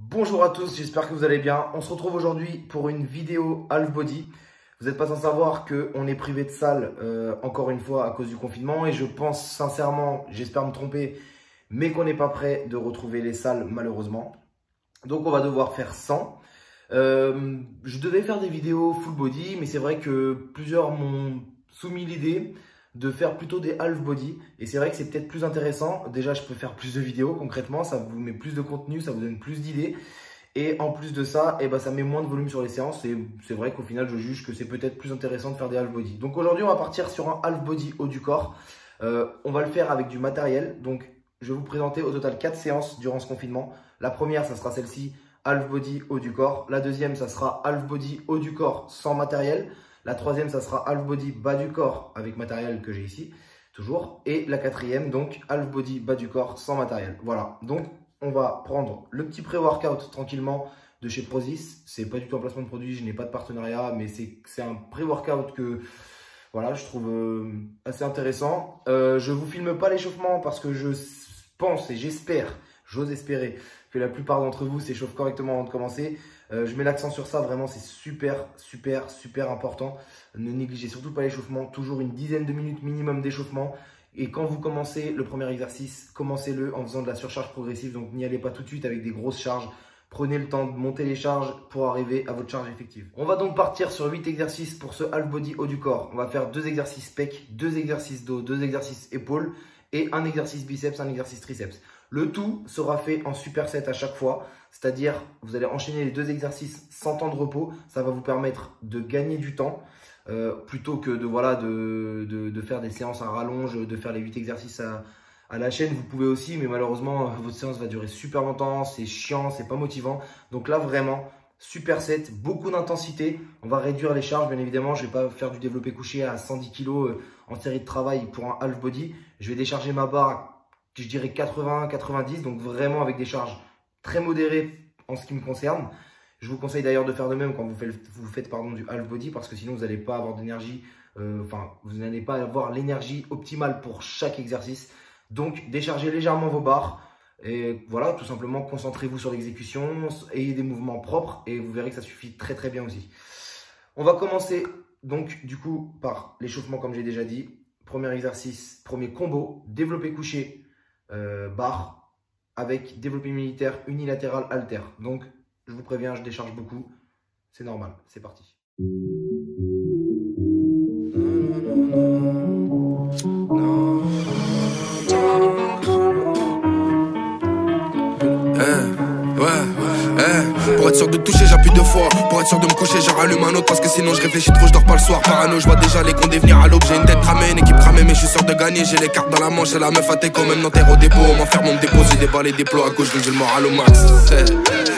Bonjour à tous, j'espère que vous allez bien. On se retrouve aujourd'hui pour une vidéo half body. Vous n'êtes pas sans savoir qu'on est privé de salle encore une fois à cause du confinement. Et je pense sincèrement, j'espère me tromper, mais qu'on n'est pas prêt de retrouver les salles malheureusement. Donc on va devoir faire 100. Je devais faire des vidéos full body, mais c'est vrai que plusieurs m'ont soumis l'idée de faire plutôt des half body. Et c'est vrai que c'est peut-être plus intéressant. Déjà, je peux faire plus de vidéos concrètement. Ça vous met plus de contenu, ça vous donne plus d'idées. Et en plus de ça, ça met moins de volume sur les séances. Et c'est vrai qu'au final, je juge que c'est peut-être plus intéressant de faire des half body. Donc aujourd'hui, on va partir sur un half body haut du corps. On va le faire avec du matériel. Donc je vais vous présenter au total 4 séances durant ce confinement. La première, ça sera celle-ci, half body haut du corps. La deuxième, ça sera half body haut du corps sans matériel. La troisième, ça sera half body bas du corps avec matériel que j'ai ici, toujours. Et la quatrième, donc half body bas du corps sans matériel. Voilà, donc on va prendre le petit pré-workout tranquillement de chez Prozis. C'est pas du tout un placement de produit, je n'ai pas de partenariat, mais c'est un pré-workout que voilà, je trouve assez intéressant. Je vous filme pas l'échauffement parce que je pense et j'espère, j'ose espérer que la plupart d'entre vous s'échauffent correctement avant de commencer. Je mets l'accent sur ça, vraiment c'est super important. Ne négligez surtout pas l'échauffement, toujours une dizaine de minutes minimum d'échauffement. Et quand vous commencez le premier exercice, commencez-le en faisant de la surcharge progressive. Donc n'y allez pas tout de suite avec des grosses charges. Prenez le temps de monter les charges pour arriver à votre charge effective. On va donc partir sur 8 exercices pour ce half body haut du corps. On va faire 2 exercices pec, 2 exercices dos, 2 exercices épaules et un exercice biceps, un exercice triceps. Le tout sera fait en superset à chaque fois, c'est-à-dire vous allez enchaîner les 2 exercices sans temps de repos. Ça va vous permettre de gagner du temps plutôt que de faire des séances à rallonge, de faire les 8 exercices à la chaîne. Vous pouvez aussi, mais malheureusement votre séance va durer super longtemps, c'est chiant, c'est pas motivant. Donc là vraiment, superset, beaucoup d'intensité. On va réduire les charges bien évidemment. Je ne vais pas faire du développé couché à 110 kg en série de travail pour un half body. Je vais décharger ma barre, je dirais 80-90, donc vraiment avec des charges très modérées en ce qui me concerne. Je vous conseille d'ailleurs de faire de même quand vous faites du half body, parce que sinon vous n'allez pas avoir d'énergie, vous n'allez pas avoir l'énergie optimale pour chaque exercice. Donc déchargez légèrement vos barres et voilà, tout simplement concentrez-vous sur l'exécution, ayez des mouvements propres et vous verrez que ça suffit très bien aussi. On va commencer donc du coup par l'échauffement comme j'ai déjà dit. Premier exercice, premier combo, développé couché. Barre avec développé militaire unilatéral halter. Donc je vous préviens, je décharge beaucoup, c'est normal, c'est parti. Pour être sûr de toucher, j'appuie 2 fois. Pour être sûr de me coucher, j'en rallume un autre. Parce que sinon je réfléchis trop, je dors pas le soir. Parano, je vois déjà les condés venir à l'aube. J'ai une tête cramée, une équipe cramée, mais je suis sûr de gagner. J'ai les cartes dans la manche, j'ai la meuf à teco, même Nanterre au dépôt. On m'enferme, on me dépose, j'ai déballé des plots à gauche, donc j'ai le moral au max.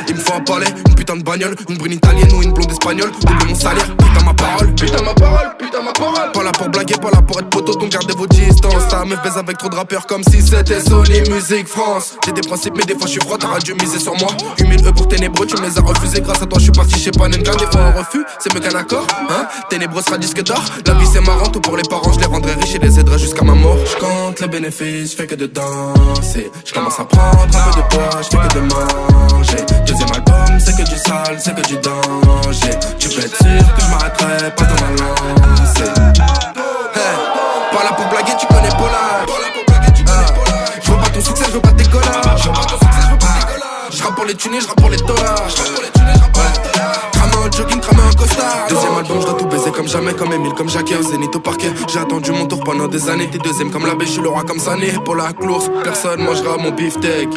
Il me faut un palais, une putain de bagnole, une brune italienne ou une blonde espagnole. Double mon salaire, putain ma parole, putain ma parole, putain ma parole. Pas là pour blaguer, pas là pour être poteau, donc gardez vos distances. Ta meuf baise avec trop de rappeurs comme si c'était Sony Music France. J'ai des principes, mais des fois je suis froid, t'auras dû miser sur moi. 8000 E pour ténébreux, tu me les as refusés. Grâce à toi, je suis parti chez Panenka. Des fois un refus, c'est mieux qu'un accord. Hein, ténébreux sera disque d'or. La vie c'est marrant, tout pour les parents, je les rendrai riches et les aiderai jusqu'à ma mort. Je compte les bénéfices, je fais que de danser. Je commence à prendre un peu de poids, je fais que de manger. Deuxième album, c'est que du sale, c'est que du danger. Tu peux être sûr que je m'arrêterai pas dans ma lancée. Hey, pas là pour blaguer, tu connais Paula. Je veux pas ton succès, je veux pas tes collages. Je rappe pour les tunés, je rappe pour les dollars. Cramé en jogging, cramé en costard. Deuxième album, je dois tout baiser comme jamais, comme Emile, comme Jackie au Zénith au parquet. J'ai attendu mon tour pendant des années. T'es deuxième comme l'abbé, je suis le roi comme Sané. Pour la course, personne mangera mon beefsteak.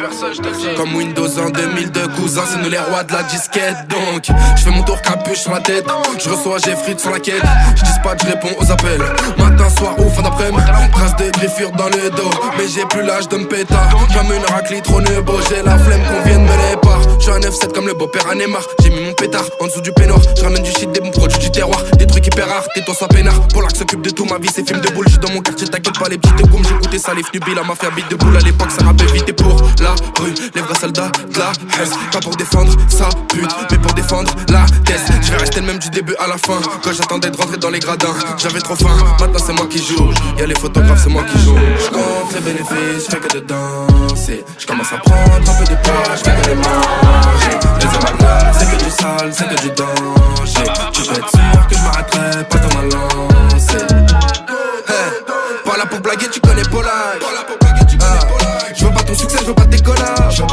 Comme Windows en 2002, cousin, c'est nous les rois de la disquette. Donc, je fais mon tour capuche sur la tête. Je reçois, j'ai frites sur la quête. Je dispatch, je réponds aux appels. Matin, soir ou fin d'après-midi. Trace de griffures dans le dos. Mais j'ai plus l'âge de me pétard. Comme une raclée trop nebo, j'ai la flemme qu'on vienne me les part. Je suis un 9-7 comme le beau-père à Neymar. J'ai mis mon pétard en dessous du peignoir. Je ramène du shit, des bons produits du terroir. Des trucs hyper rares, tais-toi sois peinard. Pour l'arc s'occupe de tout, ma vie c'est film de boule. Je suis dans mon quartier, t'inquiète pas les petites goumes. J'écoutais ça, les fnubis, la mafia bite de boule. À l'époque ça rappait vite et pour la rue. Les vrais soldats de la haine. Pas pour défendre sa pute, mais pour défendre la tête. Je vais rester le même du début à la fin. Quand j'attendais de rentrer dans les gradins, j'avais trop faim, maintenant c'est moi qui joue. Y'a les photographes, c'est moi qui joue. Je compte les bénéfices, je fais que de danser. Je commence à prendre un peu de poids, je fais que de manger. sale, c'est que du danger. Tu peux être sûr que je m'arrêterai pas dans ma lancée. Hey, pas là pour blaguer, tu connais Polak. Je veux pas ton succès, je veux pas tes collages.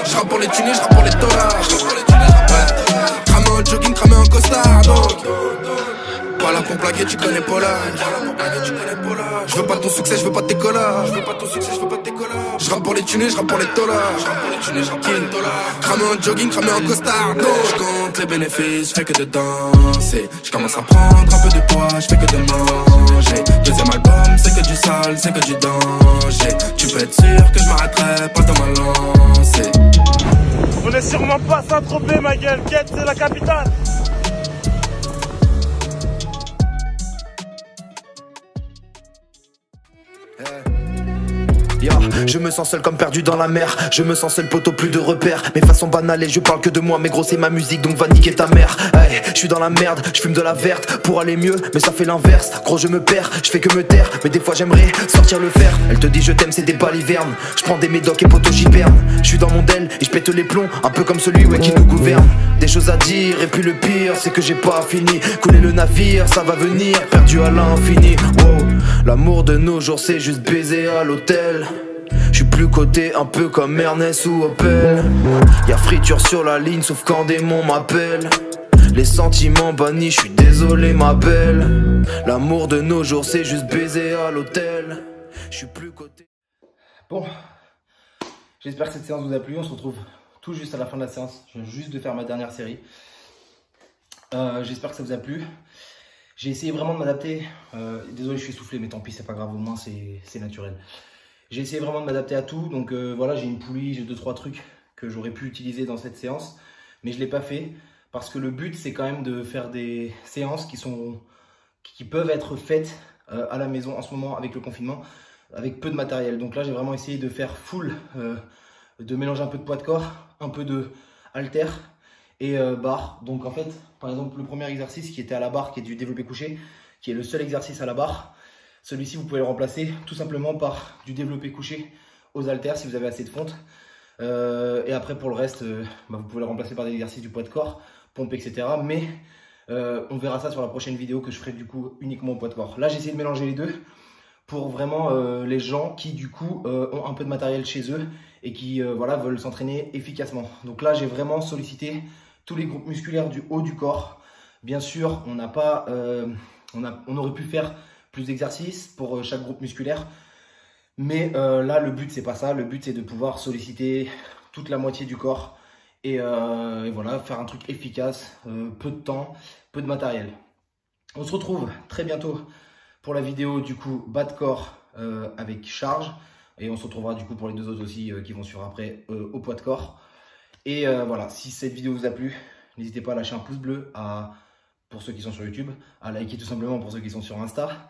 Je rappe pour les tunés, je rappe pour les dollars. Cramé en jogging, cramé en costard. Donc pas là pour blaguer, tu connais Polak. Je veux pas ton succès, je veux pas tes collages. Je rappe pour les tunés, je rappe pour les dollars. Cramé en jogging, cramé en costard. Donc je compte les bénéfices, je fais que de danser. Je commence à prendre un peu de poids, je fais que de manger. Deuxième album, c'est que du sale, c'est que du danger. Tu peux être sûr que je m'arrêterai pas dans ma lancée. On est sûrement pas Saint-Tropez, ma gueule. Quête, c'est la capitale. Je me sens seul comme perdu dans la mer. Je me sens seul poteau, plus de repères. Mes façons banales et je parle que de moi. Mais gros c'est ma musique donc va niquer ta mère. Hey, je suis dans la merde, je fume de la verte pour aller mieux mais ça fait l'inverse. Gros je me perds, je fais que me taire. Mais des fois j'aimerais sortir le fer. Elle te dit je t'aime c'est des balivernes. Je prends des médocs et poteau j'hiberne. Je suis dans mon del et je pète les plombs. Un peu comme celui qui nous gouverne. Des choses à dire et puis le pire c'est que j'ai pas fini. Couler le navire ça va venir. Perdu à l'infini. Wow. L'amour de nos jours c'est juste baiser à l'hôtel. Je suis plus coté un peu comme Ernest ou Opel. Y'a friture sur la ligne sauf quand démon m'appelle. Les sentiments bannis, je suis désolé ma belle. L'amour de nos jours c'est juste baiser à l'hôtel. Je suis plus coté. Bon, j'espère que cette séance vous a plu. On se retrouve tout juste à la fin de la séance. Je viens juste de faire ma dernière série. J'espère que ça vous a plu. J'ai essayé vraiment de m'adapter. Désolé je suis essoufflé mais tant pis c'est pas grave, au moins c'est naturel. J'ai essayé vraiment de m'adapter à tout, donc voilà, j'ai une poulie, j'ai 2-3 trucs que j'aurais pu utiliser dans cette séance, mais je ne l'ai pas fait, parce que le but c'est quand même de faire des séances qui peuvent être faites à la maison en ce moment avec le confinement, avec peu de matériel. Donc là j'ai vraiment essayé de faire full, de mélanger un peu de poids de corps, un peu de halter et barre. Donc en fait, par exemple le premier exercice qui était à la barre, qui est du développé couché, qui est le seul exercice à la barre, celui-ci, vous pouvez le remplacer tout simplement par du développé couché aux haltères si vous avez assez de fonte. Et après, pour le reste, vous pouvez le remplacer par des exercices du poids de corps, pompe, etc. Mais on verra ça sur la prochaine vidéo que je ferai du coup uniquement au poids de corps. Là, j'ai essayé de mélanger les deux pour vraiment les gens qui du coup ont un peu de matériel chez eux et qui voilà, veulent s'entraîner efficacement. Donc là, j'ai vraiment sollicité tous les groupes musculaires du haut du corps. Bien sûr, on n'a pas, on aurait pu faire plus d'exercices pour chaque groupe musculaire. Mais là, le but, c'est pas ça. Le but, c'est de pouvoir solliciter toute la moitié du corps et voilà, faire un truc efficace, peu de temps, peu de matériel. On se retrouve très bientôt pour la vidéo du coup bas de corps avec charge. Et on se retrouvera du coup pour les deux autres aussi qui vont suivre après au poids de corps. Et voilà, si cette vidéo vous a plu, n'hésitez pas à lâcher un pouce bleu, pour ceux qui sont sur YouTube, à liker tout simplement pour ceux qui sont sur Insta,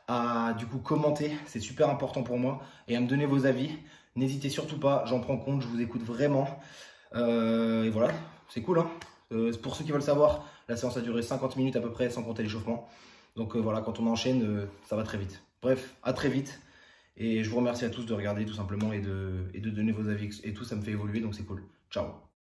à du coup commenter, c'est super important pour moi, et à me donner vos avis. N'hésitez surtout pas, j'en prends compte, je vous écoute vraiment. Et voilà, c'est cool hein. Pour ceux qui veulent savoir, la séance a duré 50 minutes à peu près sans compter l'échauffement. Donc voilà, quand on enchaîne, ça va très vite. Bref, à très vite. Et je vous remercie à tous de regarder tout simplement et de donner vos avis et tout, ça me fait évoluer donc c'est cool. Ciao.